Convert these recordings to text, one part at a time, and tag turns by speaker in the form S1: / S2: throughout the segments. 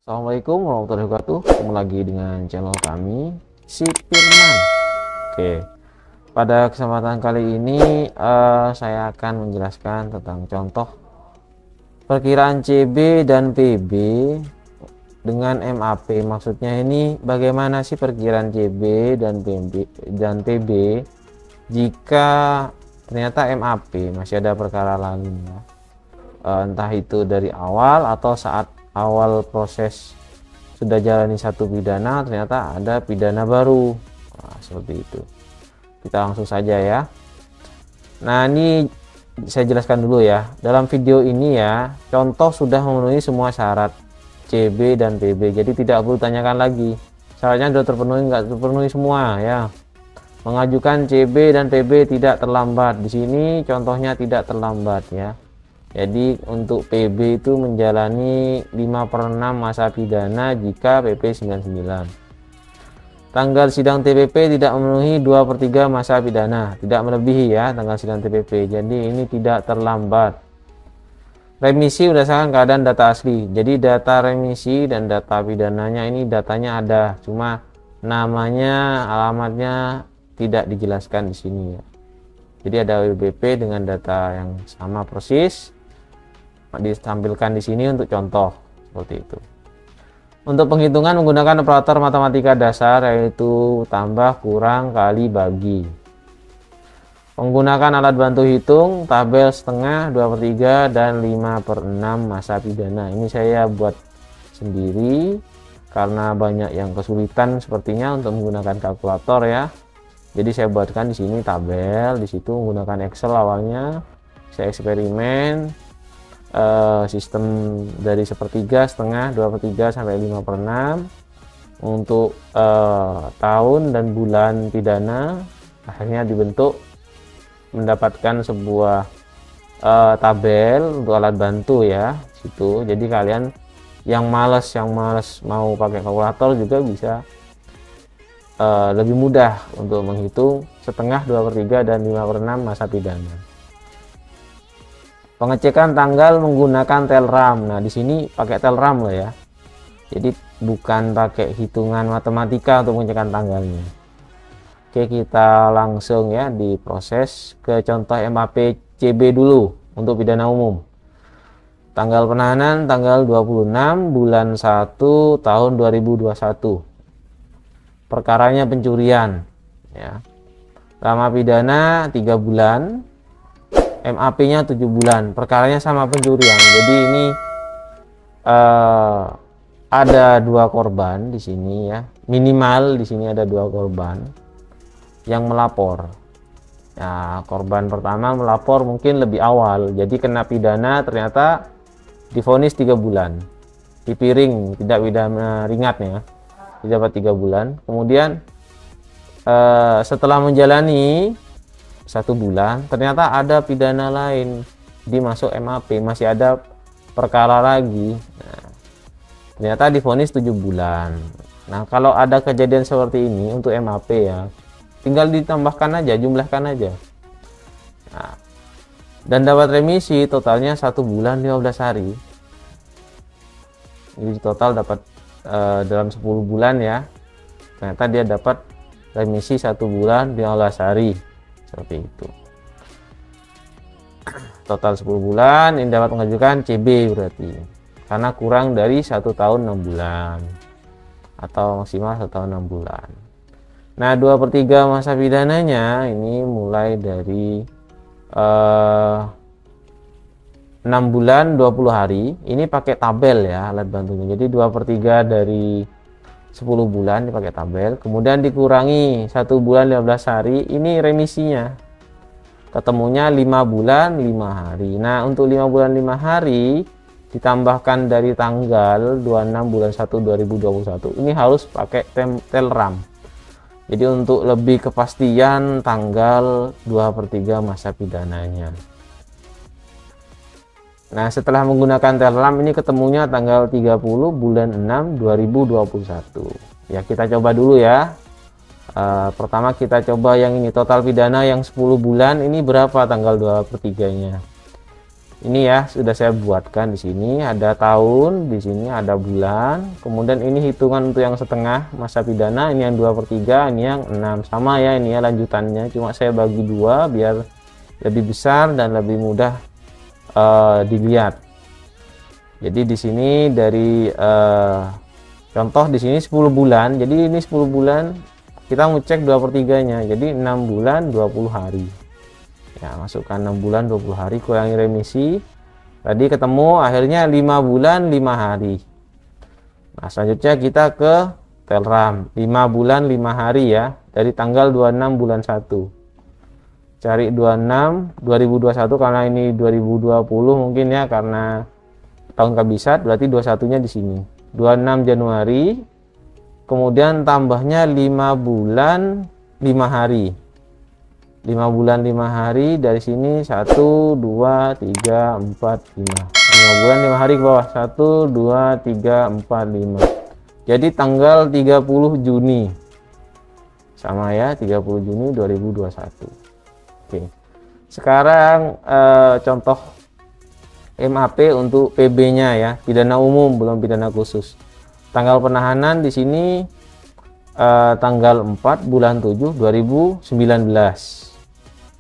S1: Assalamualaikum warahmatullahi wabarakatuh. Ketemu lagi dengan channel kami, si Firman. Oke, pada kesempatan kali ini saya akan menjelaskan tentang contoh perkiraan CB dan PB dengan MAP. Maksudnya ini bagaimana sih perkiraan CB dan PB jika ternyata MAP masih ada perkara lainnya, entah itu dari awal atau saat awal proses sudah jalani satu pidana ternyata ada pidana baru. Nah, seperti itu. Kita langsung saja ya. Nah, ini saya jelaskan dulu ya. Dalam video ini ya, contoh sudah memenuhi semua syarat CB dan PB, jadi tidak perlu tanyakan lagi syaratnya sudah terpenuhi nggak terpenuhi semua ya. Mengajukan CB dan PB tidak terlambat. Di sini contohnya tidak terlambat ya. Jadi untuk PB itu menjalani 5/6 masa pidana jika PP 99. Tanggal sidang TPP tidak memenuhi 2/3 masa pidana, tidak melebihi ya tanggal sidang TPP. Jadi ini tidak terlambat. Remisi berdasarkan keadaan data asli. Jadi data remisi dan data pidananya ini datanya ada, cuma namanya, alamatnya tidak dijelaskan di sini ya. Jadi ada WBP dengan data yang sama persis ditampilkan di sini untuk contoh seperti itu. Untuk penghitungan menggunakan operator matematika dasar, yaitu tambah, kurang, kali, bagi. Menggunakan alat bantu hitung, tabel setengah, 2/3 dan 5/6 masa pidana. Ini saya buat sendiri karena banyak yang kesulitan sepertinya untuk menggunakan kalkulator ya. Jadi saya buatkan di sini tabel, di situ menggunakan Excel awalnya. Saya eksperimen sistem dari 1/3, setengah, 2/3 sampai 5/6 untuk tahun dan bulan pidana. Akhirnya dibentuk mendapatkan sebuah tabel untuk alat bantu ya situ. Jadi kalian yang males mau pakai kalkulator juga bisa lebih mudah untuk menghitung setengah, 2/3 dan 5/6 masa pidana. Pengecekan tanggal menggunakan telram. Nah, di sini pakai telram loh ya. Jadi bukan pakai hitungan matematika untuk pengecekan tanggalnya. Oke, kita langsung ya diproses ke contoh MAP CB dulu untuk pidana umum. Tanggal penahanan tanggal 26 bulan 1 tahun 2021. Perkaranya pencurian ya. Lama pidana 3 bulan. MAP-nya 7 bulan, perkaranya sama pencurian. Jadi ini ada 2 korban di sini ya, minimal di sini ada 2 korban yang melapor. Ya, korban pertama melapor mungkin lebih awal, jadi kena pidana ternyata divonis 3 bulan, dipiring tidak pidana ringannya, didapat 3 bulan. Kemudian setelah menjalani 1 bulan ternyata ada pidana lain dimasuk MAP, masih ada perkara lagi. Nah, ternyata divonis 7 bulan. Nah, kalau ada kejadian seperti ini untuk MAP ya, tinggal ditambahkan aja, jumlahkan aja. Nah, dan dapat remisi totalnya 1 bulan 15 hari. Jadi total dapat dalam 10 bulan ya, ternyata dia dapat remisi 1 bulan 15 hari. Seperti itu. Total 10 bulan ini dapat mengajukan CB berarti, karena kurang dari 1 tahun 6 bulan atau maksimal 1 tahun 6 bulan. Nah, 2/3 masa pidananya ini mulai dari 6 bulan 20 hari. Ini pakai tabel ya alat bantunya. Jadi 2/3 dari 10 bulan dipakai tabel, kemudian dikurangi 1 bulan 15 hari, ini remisinya ketemunya 5 bulan 5 hari. Nah, untuk 5 bulan 5 hari ditambahkan dari tanggal 26 bulan 1 2021, ini harus pakai telram. Jadi untuk lebih kepastian tanggal 2/3 masa pidananya. Nah, setelah menggunakan telram ini ketemunya tanggal 30 bulan 6 2021. Ya, kita coba dulu ya. Pertama kita coba yang ini, total pidana yang 10 bulan ini berapa tanggal 2/3-nya. Ini ya sudah saya buatkan di sini ada tahun, di sini ada bulan, kemudian ini hitungan untuk yang setengah masa pidana, ini yang 2/3, ini yang 6, sama ya ini ya lanjutannya, cuma saya bagi dua biar lebih besar dan lebih mudah dilihat. Jadi di sini dari contoh di sini 10 bulan, jadi ini 10 bulan kita mau cek 2/3-nya, jadi 6 bulan 20 hari. Ya, masukkan 6 bulan 20 hari, kurangi remisi. Tadi ketemu akhirnya 5 bulan 5 hari. Nah, selanjutnya kita ke Telram. 5 bulan 5 hari ya. Dari tanggal 26 bulan 1. Cari 26 2021 karena ini 2020 mungkin ya karena tahun kabisat, berarti 21-nya di sini. 26 Januari. Kemudian tambahnya 5 bulan 5 hari. 5 bulan 5 hari dari sini 1 2 3 4 5. 5 bulan 5 hari ke bawah 1 2 3 4 5. Jadi tanggal 30 Juni. Sama ya, 30 Juni 2021. Oke. Sekarang contoh MAP untuk PB-nya ya, pidana umum belum pidana khusus. Tanggal penahanan di sini tanggal 4 bulan 7 2019.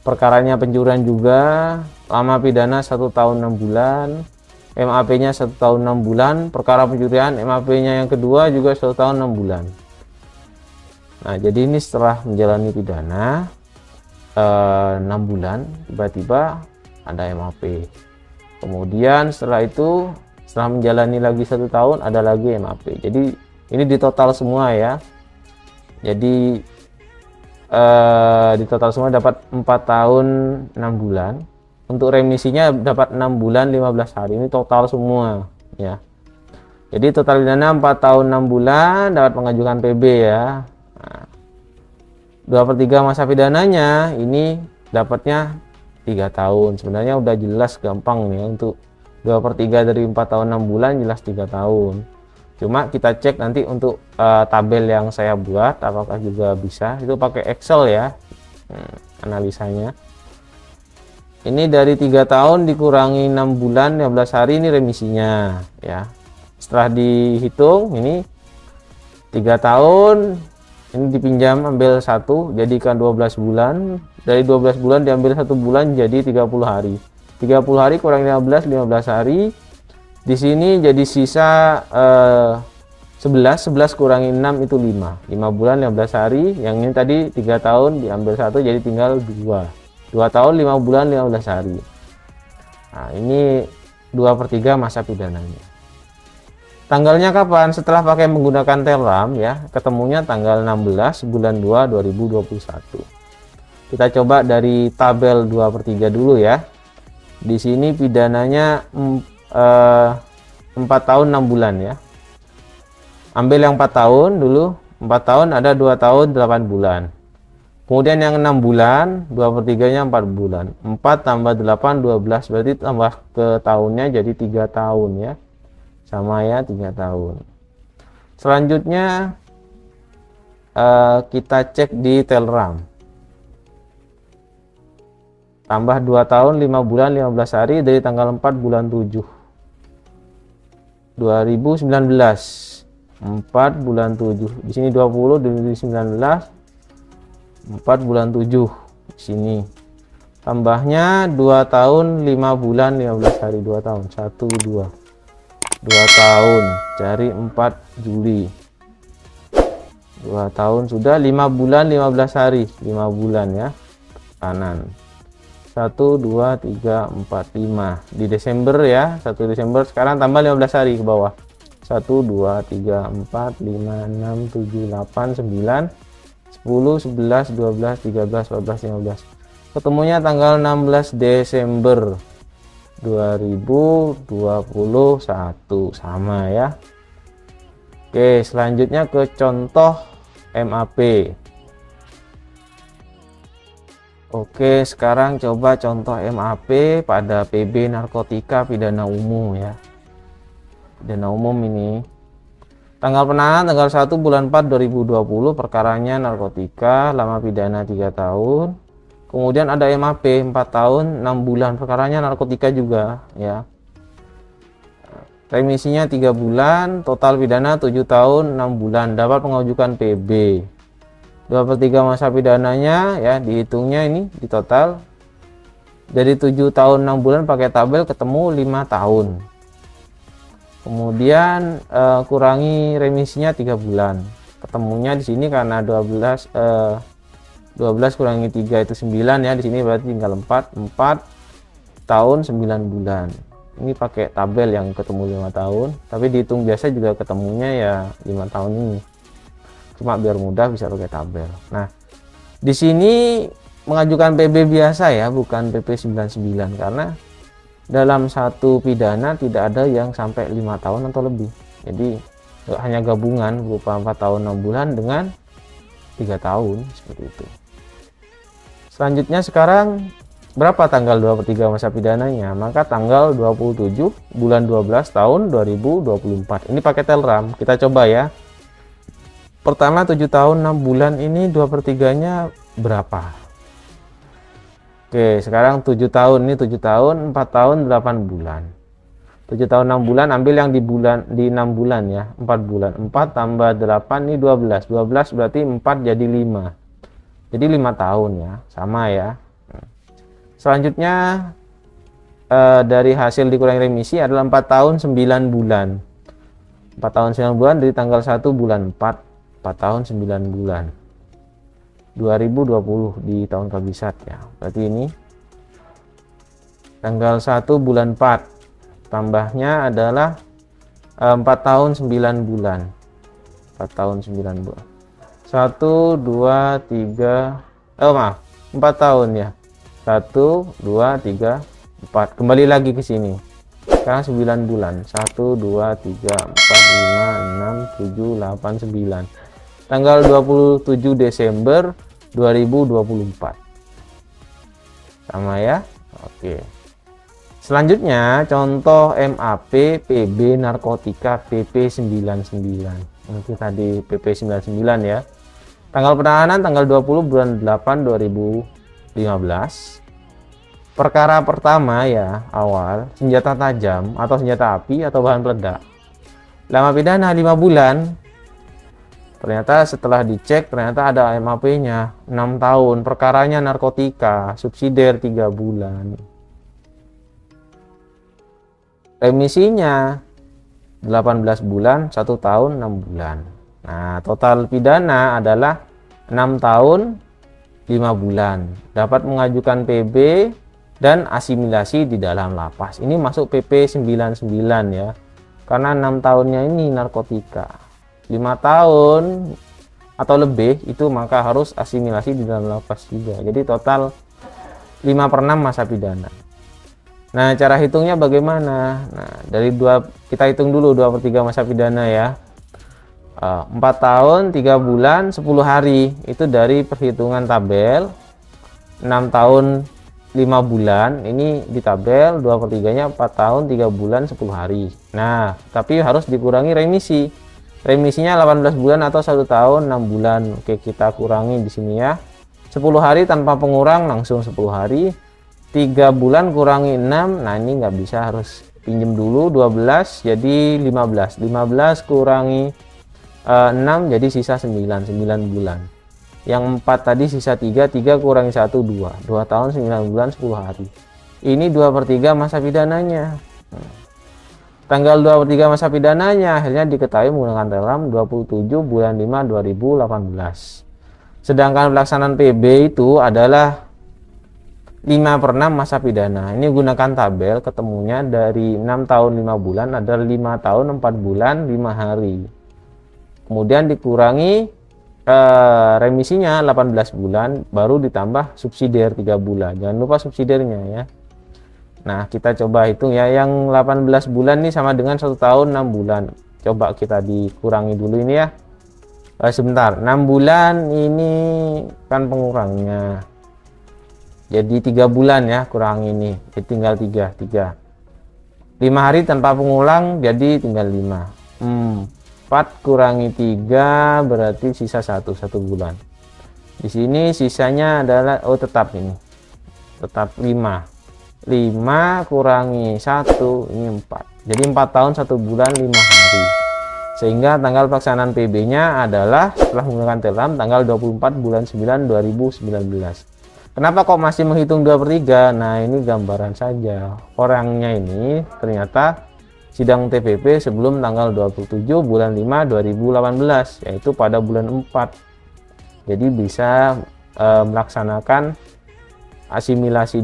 S1: Perkaranya pencurian juga, lama pidana 1 tahun 6 bulan, MAP-nya 1 tahun 6 bulan, perkara pencurian MAP-nya yang kedua juga 1 tahun 6 bulan. Nah, jadi ini setelah menjalani pidana 6 bulan, tiba-tiba ada MAP. Kemudian setelah itu, setelah menjalani lagi 1 tahun, ada lagi MAP. Jadi ini di total semua ya. Jadi di total semua dapat 4 tahun 6 bulan. Untuk remisinya dapat 6 bulan 15 hari. Ini total semua ya. Jadi total pidana 4 tahun 6 bulan, dapat mengajukan PB ya. Nah, 2/3 masa pidananya ini dapatnya 3 tahun. Sebenarnya udah jelas gampang nih ya, untuk 2/3 dari 4 tahun 6 bulan jelas 3 tahun. Cuma kita cek nanti untuk tabel yang saya buat apakah juga bisa, itu pakai Excel ya analisanya. Ini dari 3 tahun dikurangi 6 bulan 15 hari, ini remisinya ya. Setelah dihitung ini 3 tahun, ini dipinjam ambil 1 jadikan 12 bulan, dari 12 bulan diambil 1 bulan jadi 30 hari. 30 hari kurang 15 hari. Di sini jadi sisa 11 kurangi 6 itu 5 bulan 15 hari. Yang ini tadi 3 tahun diambil 1 jadi tinggal 2 tahun 5 bulan 15 hari. Nah, ini 2/3 masa pidananya. Tanggalnya kapan? Setelah pakai menggunakan Telram ya, ketemunya tanggal 16 bulan 2 2021. Kita coba dari tabel 2/3 dulu ya. Di sini pidananya 4 tahun 6 bulan ya. Ambil yang 4 tahun dulu. 4 tahun ada 2 tahun 8 bulan. Kemudian yang 6 bulan 2/3-nya 4 bulan. 4 tambah 8 12, berarti tambah ke tahunnya jadi 3 tahun ya. Sama ya, 3 tahun. Selanjutnya kita cek di Telram. Tambah 2 tahun 5 bulan 15 hari dari tanggal 4 bulan 7 2019. 4 bulan 7. Di sini 20 di 19. 4 bulan 7 di sini. Tambahnya 2 tahun 5 bulan 15 hari, 2 tahun. 1 2. 2 tahun. Cari 4 Juli. 2 tahun sudah 5 bulan 15 hari, 5 bulan ya. Kanan. 1 2 3 4 5 di Desember ya, 1 Desember. Sekarang tambah 15 hari ke bawah. 1 2 3 4 5 6 7 8 9 10 11 12 13 14 15. Ketemunya tanggal 16 Desember 2021, sama ya. Oke, selanjutnya ke contoh MAP. Oke, sekarang coba contoh MAP pada PB narkotika pidana umum ya. Pidana umum ini. Tanggal penahanan tanggal 1 bulan 4 2020, perkaranya narkotika, lama pidana 3 tahun. Kemudian ada MAP 4 tahun 6 bulan, perkaranya narkotika juga ya. Remisinya 3 bulan, total pidana 7 tahun 6 bulan, dapat mengajukan PB. 2/3 masa pidananya ya, dihitungnya ini di total dari 7 tahun 6 bulan pakai tabel ketemu 5 tahun. Kemudian kurangi remisinya 3 bulan. Ketemunya di sini karena 12 kurangi 3 itu 9 ya, di sini berarti tinggal 4 tahun 9 bulan. Ini pakai tabel yang ketemu 5 tahun, tapi dihitung biasa juga ketemunya ya 5 tahun ini. Cuma biar mudah bisa pakai tabel. Nah, di sini mengajukan PB biasa ya, bukan PP 99, karena dalam satu pidana tidak ada yang sampai 5 tahun atau lebih. Jadi hanya gabungan berupa 4 tahun 6 bulan dengan 3 tahun seperti itu. Selanjutnya sekarang berapa tanggal 2/3 masa pidananya? Maka tanggal 27 bulan 12 tahun 2024. Ini pakai Telram. Kita coba ya. Pertama 7 tahun 6 bulan ini 2/3-nya berapa? Oke, sekarang 7 tahun, ini 7 tahun 4 tahun 8 bulan. 7 tahun 6 bulan, ambil yang di 6 bulan ya, 4 bulan. 4 tambah 8 ini 12. 12 berarti 4 jadi 5. Jadi 5 tahun ya, sama ya. Selanjutnya dari hasil dikurangi remisi adalah 4 tahun 9 bulan. 4 tahun 9 bulan dari tanggal 1 bulan 4. 4 tahun 9 bulan. 2020 di tahun kabisat ya. Berarti ini tanggal 1 bulan 4. Tambahnya adalah 4 tahun 9 bulan. 4 tahun 9 bulan. 1 2 3 maaf, 4 tahun ya. 1 2 3 4. Kembali lagi ke sini. Sekarang 9 bulan. 1 2 3 4 5 6 7 8 9. Tanggal 27 Desember 2024. Sama ya. Oke. Selanjutnya contoh MAP PB narkotika PP 99. Nanti tadi PP 99 ya. Tanggal penahanan tanggal 20 bulan 8 2015. Perkara pertama ya, awal senjata tajam atau senjata api atau bahan peledak. Lama pidana 5 bulan. Ternyata setelah dicek ternyata ada MAP-nya 6 tahun. Perkaranya narkotika, subsidiar 3 bulan. Remisinya 18 bulan, 1 tahun 6 bulan. Nah, total pidana adalah 6 tahun 5 bulan. Dapat mengajukan PB dan asimilasi di dalam lapas. Ini masuk PP 99 ya. Karena 6 tahunnya ini narkotika. 5 tahun atau lebih itu maka harus asimilasi di dalam lapas juga. Jadi total 5/6 masa pidana. Nah, cara hitungnya bagaimana? Nah, dari kita hitung dulu 2/3 masa pidana ya. 4 tahun 3 bulan 10 hari itu dari perhitungan tabel. 6 tahun 5 bulan ini di tabel 2/3-nya 4 tahun 3 bulan 10 hari. Nah, tapi harus dikurangi remisi. Remisinya 18 bulan atau 1 tahun 6 bulan. Oke, kita kurangi di sini ya. 10 hari tanpa pengurang langsung 10 hari. 3 bulan kurangi 6. Nah, ini nggak bisa, harus pinjem dulu 12 jadi 15. 15 kurangi 6 jadi sisa 9 bulan. Yang 4 tadi sisa 3 kurangi 1 2 tahun 9 bulan 10 hari. Ini 2/3 masa pidananya. Tanggal 2/3 masa pidananya akhirnya diketahui menggunakan Telram 27 bulan 5 2018. Sedangkan pelaksanaan PB itu adalah 5/6 masa pidana. Ini gunakan tabel, ketemunya dari 6 tahun 5 bulan adalah 5 tahun 4 bulan 5 hari. Kemudian dikurangi remisinya 18 bulan, baru ditambah subsidiar 3 bulan. Jangan lupa subsidiarnya ya. Nah, kita coba hitung ya. Yang 18 bulan ini sama dengan 1 tahun 6 bulan. Coba kita dikurangi dulu ini ya. Sebentar, 6 bulan ini kan pengurangnya. Jadi 3 bulan ya kurang ini. Jadi tinggal 3. 5 hari tanpa pengulang jadi tinggal 5. 4 kurangi 3 berarti sisa 1 bulan. Di sini sisanya adalah tetap ini. Tetap 5 kurangi 1 ini 4. Jadi 4 tahun 1 bulan 5 hari. Sehingga tanggal pelaksanaan PB-nya adalah setelah menggunakan Telram tanggal 24 bulan 9 2019. Kenapa kok masih menghitung 2/3? Nah, ini gambaran saja. Orangnya ini ternyata sidang TPP sebelum tanggal 27 bulan 5 2018, yaitu pada bulan 4. Jadi bisa melaksanakan asimilasi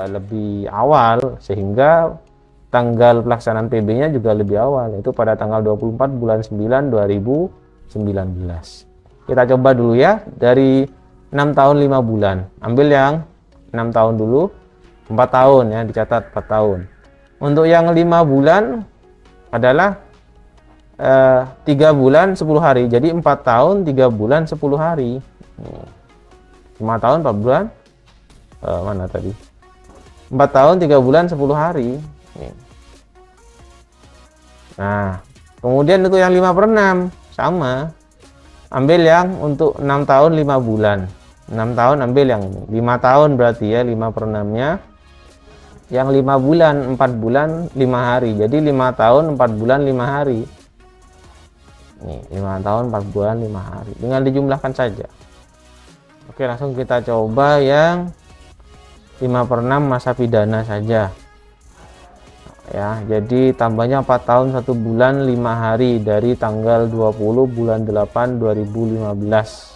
S1: lebih awal, sehingga tanggal pelaksanaan PB-nya juga lebih awal, yaitu pada tanggal 24 bulan 9 2019. Kita coba dulu ya, dari 6 tahun 5 bulan. Ambil yang 6 tahun dulu, 4 tahun ya, dicatat 4 tahun. Untuk yang 5 bulan adalah 3 bulan 10 hari. Jadi 4 tahun 3 bulan 10 hari. 5 tahun 4 bulan mana tadi? 4 tahun 3 bulan 10 hari. Nah, kemudian untuk yang 5/6 sama. Ambil yang untuk 6 tahun 5 bulan. 6 tahun ambil yang 5 tahun berarti ya, 5/6-nya. Yang 5 bulan 4 bulan 5 hari. Jadi 5 tahun 4 bulan 5 hari. Nih, 5 tahun 4 bulan 5 hari. Dengan dijumlahkan saja. Oke, langsung kita coba yang 5/6 masa pidana saja. Ya, jadi tambahnya 4 tahun 1 bulan 5 hari dari tanggal 20 bulan 8 2015.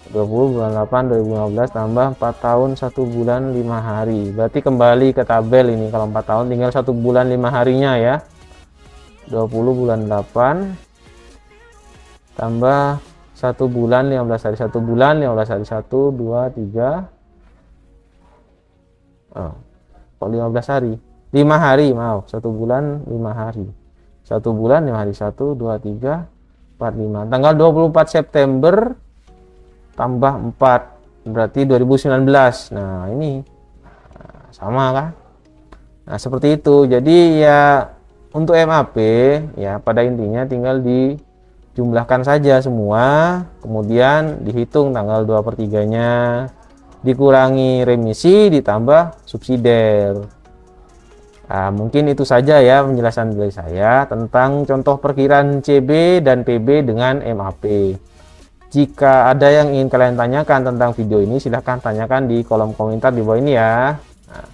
S1: 20 bulan 8 2015 tambah 4 tahun 1 bulan 5 hari. Berarti kembali ke tabel ini. Kalau 4 tahun tinggal 1 bulan 5 harinya ya. 20 bulan 8 tambah 1 bulan 15 hari. 1 bulan 15 hari. 1 2 3 kok 15 hari? 5 hari, maaf. 1 bulan 5 hari. 1 bulan 5 hari. 1 2 3 4 5. Tanggal 24 September tambah 4 berarti 2019. Nah, ini sama kan? Nah, seperti itu. Jadi ya untuk MAP ya pada intinya tinggal dijumlahkan saja semua, kemudian dihitung tanggal 2/3-nya, dikurangi remisi, ditambah subsidiar. Nah, mungkin itu saja ya penjelasan dari saya tentang contoh perkiraan CB dan PB dengan MAP. Jika ada yang ingin kalian tanyakan tentang video ini, silahkan tanyakan di kolom komentar di bawah ini ya. Nah,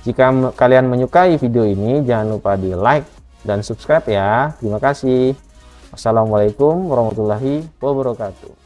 S1: jika kalian menyukai video ini, jangan lupa di like dan subscribe ya. Terima kasih. Wassalamualaikum warahmatullahi wabarakatuh.